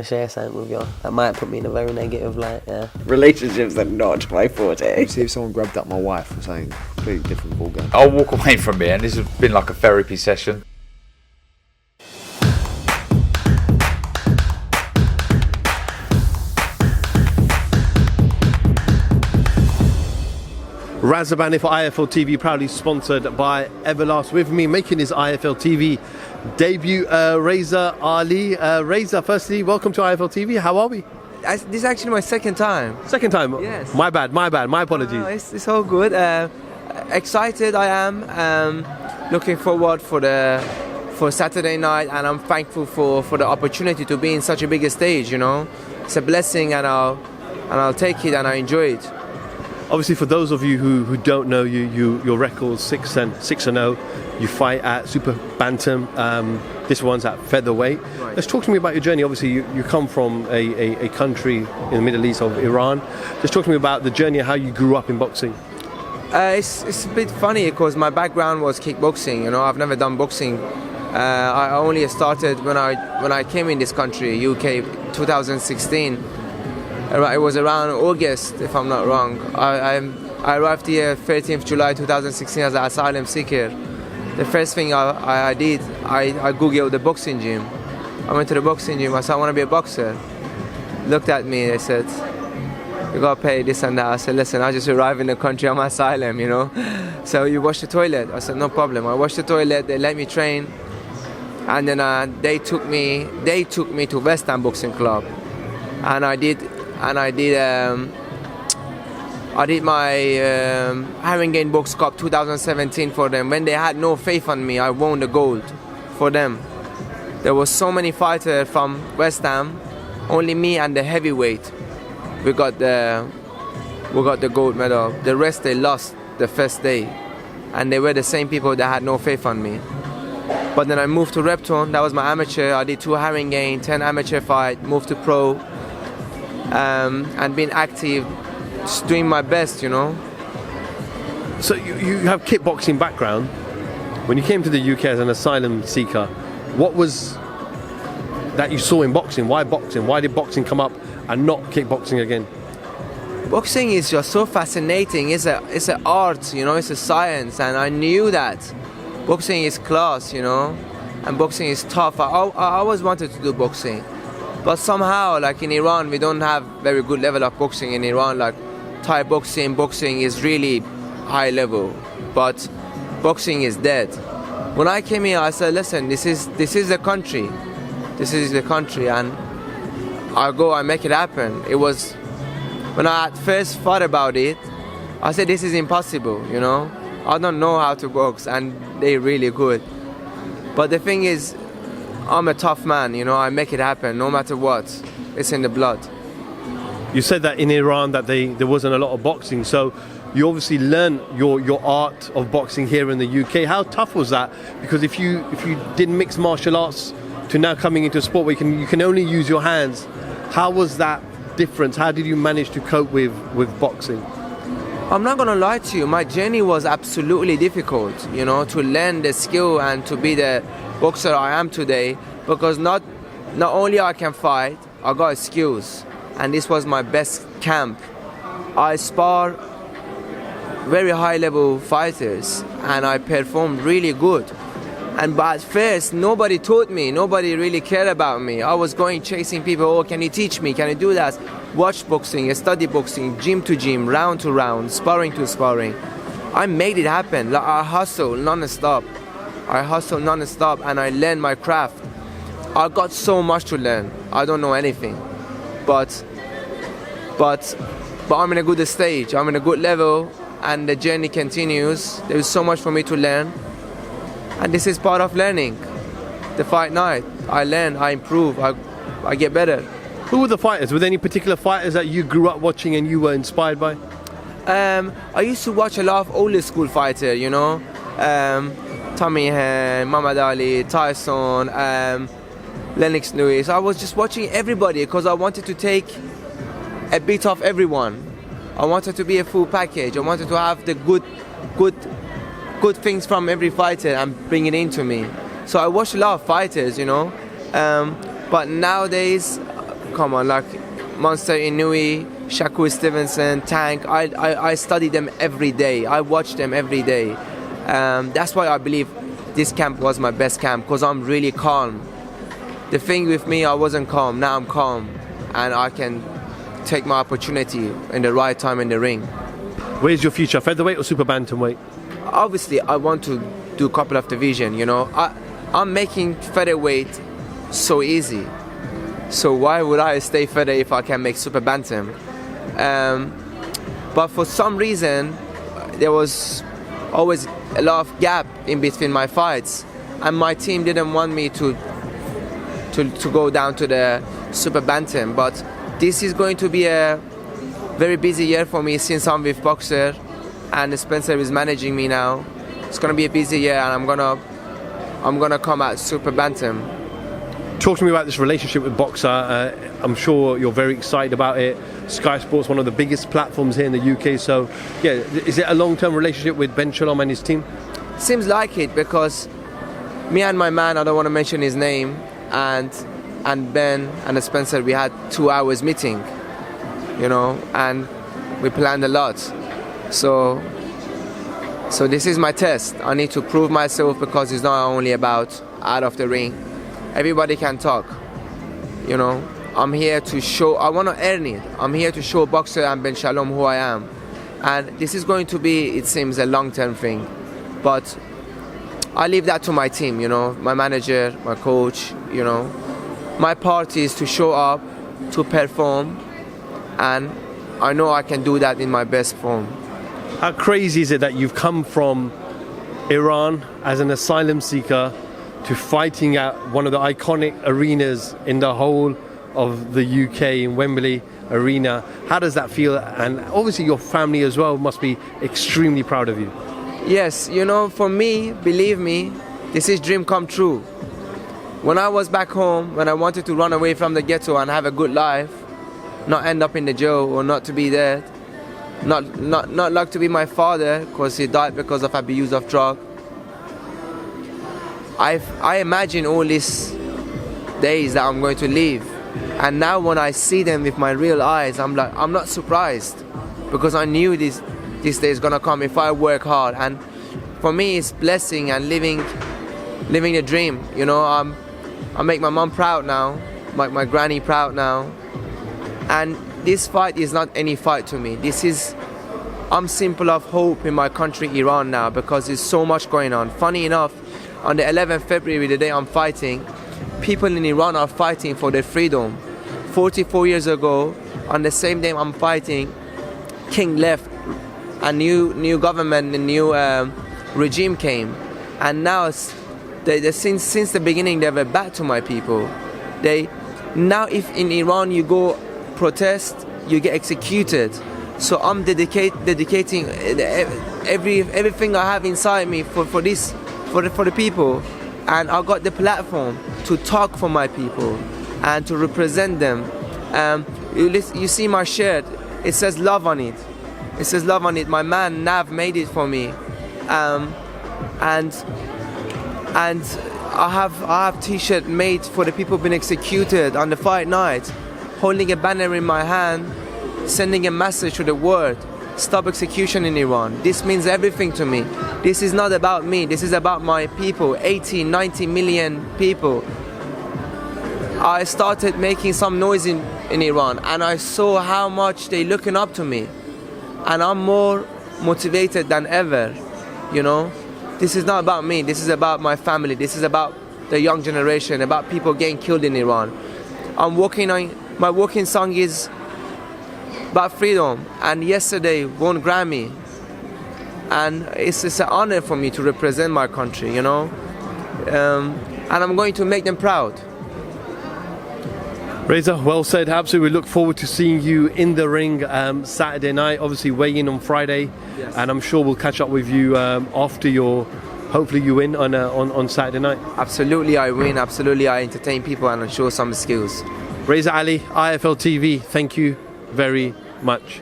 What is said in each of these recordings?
to share something with you. That might put me in a very negative light, yeah. Relationships are not my forte. See if someone grabbed up my wife or something completely different ballgame. I'll walk away from here, and this has been like a therapy session. Razabani for IFL TV, proudly sponsored by Everlast. With me making his IFL TV debut, Reza Ali. Reza, firstly, welcome to IFL TV. How are we? This is actually my second time. Second time? Yes. My bad, my apologies. No, it's all good. Excited I am. Looking forward for Saturday night, and I'm thankful for the opportunity to be in such a big stage, you know. It's a blessing, and I'll take it and I enjoy it. Obviously, for those of you who don't know you, your record's 6-0. You fight at super bantam. This one's at featherweight. Right. Let's talk to me about your journey. Obviously, you come from a country in the Middle East of Iran. Just talk to me about the journey, how you grew up in boxing. It's a bit funny because my background was kickboxing. You know, I've never done boxing. I only started when I came in this country, UK, 2016. It was around August, if I'm not wrong. I arrived here 13th July 2016 as an asylum seeker. The first thing I did, I googled the boxing gym. I went to the boxing gym. I said, I want to be a boxer. Looked at me, they said, you got to pay this and that. I said, listen, I just arrived in the country, I'm asylum, you know. So you wash the toilet? I said, no problem. I washed the toilet, they let me train. And then they took me to West Ham Boxing Club. And I did my Haringey Box Cup 2017 for them. When they had no faith on me, I won the gold for them. There was so many fighters from West Ham, only me and the heavyweight. We got the gold medal. The rest they lost the first day, and they were the same people that had no faith on me. But then I moved to Repton. That was my amateur. I did 2 Haringey, 10 amateur fight, moved to pro. And being active, just doing my best, you know. So you have kickboxing background. When you came to the UK as an asylum seeker, what was that you saw in boxing? Why boxing? Why did boxing come up and not kickboxing again? Boxing is just so fascinating. It's an art, you know. It's a science, and I knew that. Boxing is class, you know, and boxing is tough. I always wanted to do boxing. But somehow, like in Iran, we don't have very good level of boxing in Iran. Like Thai boxing is really high level, but boxing is dead. When I came here, I said, listen, this is the country. This is the country, and I make it happen. It was, when I at first thought about it, I said, this is impossible, you know. I don't know how to box, and they're really good. But the thing is, I'm a tough man, you know, I make it happen no matter what. It's in the blood. You said that in Iran that there wasn't a lot of boxing, so you obviously learned your art of boxing here in the UK. How tough was that? Because if you did mixed martial arts to now coming into a sport where you can only use your hands, how was that difference? How did you manage to cope with boxing? I'm not gonna lie to you, my journey was absolutely difficult, you know, to learn the skill and to be the boxer I am today, because not only I can fight, I got skills, and this was my best camp. I spar very high level fighters and I performed really good. But at first nobody taught me, nobody really cared about me. I was going chasing people, oh, can you teach me, can you do that? Watch boxing, study boxing, gym to gym, round to round, sparring to sparring. I made it happen. Like, I hustle non-stop. And I learned my craft. I got so much to learn. I don't know anything. But I'm in a good stage. I'm in a good level, and the journey continues. There's so much for me to learn. And this is part of learning. The fight night, I learn, I improve, I get better. Who were the fighters? Were there any particular fighters that you grew up watching and you were inspired by? I used to watch a lot of old school fighters, you know. Tommy Hearn, Muhammad Ali, Tyson, Lennox Lewis. I was just watching everybody because I wanted to take a bit of everyone. I wanted to be a full package. I wanted to have the good things from every fighter and bring it into me. So I watched a lot of fighters, you know. But nowadays, come on, like Monster Inouye, Shakur Stevenson, Tank. I study them every day. I watch them every day. That's why I believe this camp was my best camp, because I'm really calm. The thing with me, I wasn't calm. Now I'm calm, and I can take my opportunity in the right time in the ring. Where's your future, featherweight or super bantamweight? Obviously, I want to do a couple of division. You know, I'm making featherweight so easy. So why would I stay feather if I can make super bantam? But for some reason, there was always a lot of gap in between my fights, and my team didn't want me to go down to the super bantam. But this is going to be a very busy year for me since I'm with Boxer, and Spencer is managing me now. It's gonna be a busy year, and I'm gonna come at super bantam. Talk to me about this relationship with Boxer. I'm sure you're very excited about it. Sky Sports, one of the biggest platforms here in the UK. So, yeah, is it a long-term relationship with Ben Shalom and his team? Seems like it, because me and my man, I don't want to mention his name, and Ben and Spencer, we had 2 hours meeting, you know, and we planned a lot. So this is my test. I need to prove myself, because it's not only about out of the ring. Everybody can talk, you know. I'm here to show, I want to earn it. I'm here to show Boxer and Ben Shalom who I am. And this is going to be, it seems, a long-term thing. But I leave that to my team, you know, my manager, my coach, you know. My part is to show up, to perform, and I know I can do that in my best form. How crazy is it that you've come from Iran as an asylum seeker to fighting at one of the iconic arenas in the whole of the UK, in Wembley Arena? How does that feel? And obviously your family as well must be extremely proud of you. Yes, you know, for me, believe me, this is dream come true. When I was back home, when I wanted to run away from the ghetto and have a good life, not end up in the jail or not to be dead, not like to be my father, because he died because of abuse of drug. I imagine all these days that I'm going to live, and now when I see them with my real eyes, I'm not surprised, because I knew this day is gonna come if I work hard. And for me, it's blessing and living a dream. You know, I make my mom proud now, make my granny proud now, and this fight is not any fight to me. I'm simple of hope in my country, Iran, now, because there's so much going on. Funny enough, on the 11th February, the day I'm fighting, people in Iran are fighting for their freedom. 44 years ago, on the same day I'm fighting, King left, a new government, a new regime came, and now since the beginning they were bad to my people. Now if in Iran you go protest, you get executed. So I'm dedicating everything I have inside me for the people, and I got the platform to talk for my people and to represent them. You see my shirt, it says love on it. It says love on it. My man Nav made it for me, and I have t-shirt made for the people being executed on the fight night, holding a banner in my hand, sending a message to the world: stop execution in Iran. This means everything to me. This is not about me, this is about my people, 80, 90 million people. I started making some noise in Iran, and I saw how much they looking up to me, and I'm more motivated than ever, you know. This is not about me, this is about my family, this is about the young generation, about people getting killed in Iran. My working song is about freedom, and yesterday won Grammy, and it's an honor for me to represent my country, you know, and I'm going to make them proud. Reza, well said. Absolutely. We look forward to seeing you in the ring Saturday night, obviously weighing in on Friday. Yes. And I'm sure we'll catch up with you after hopefully you win on Saturday night. Absolutely I win, absolutely I entertain people and I show some skills. Reza Ali, IFL TV, thank you very much.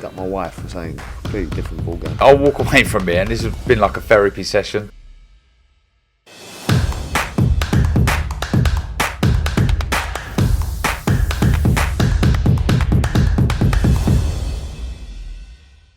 That my wife was saying completely different ballgame. I'll walk away from here, and this has been like a therapy session.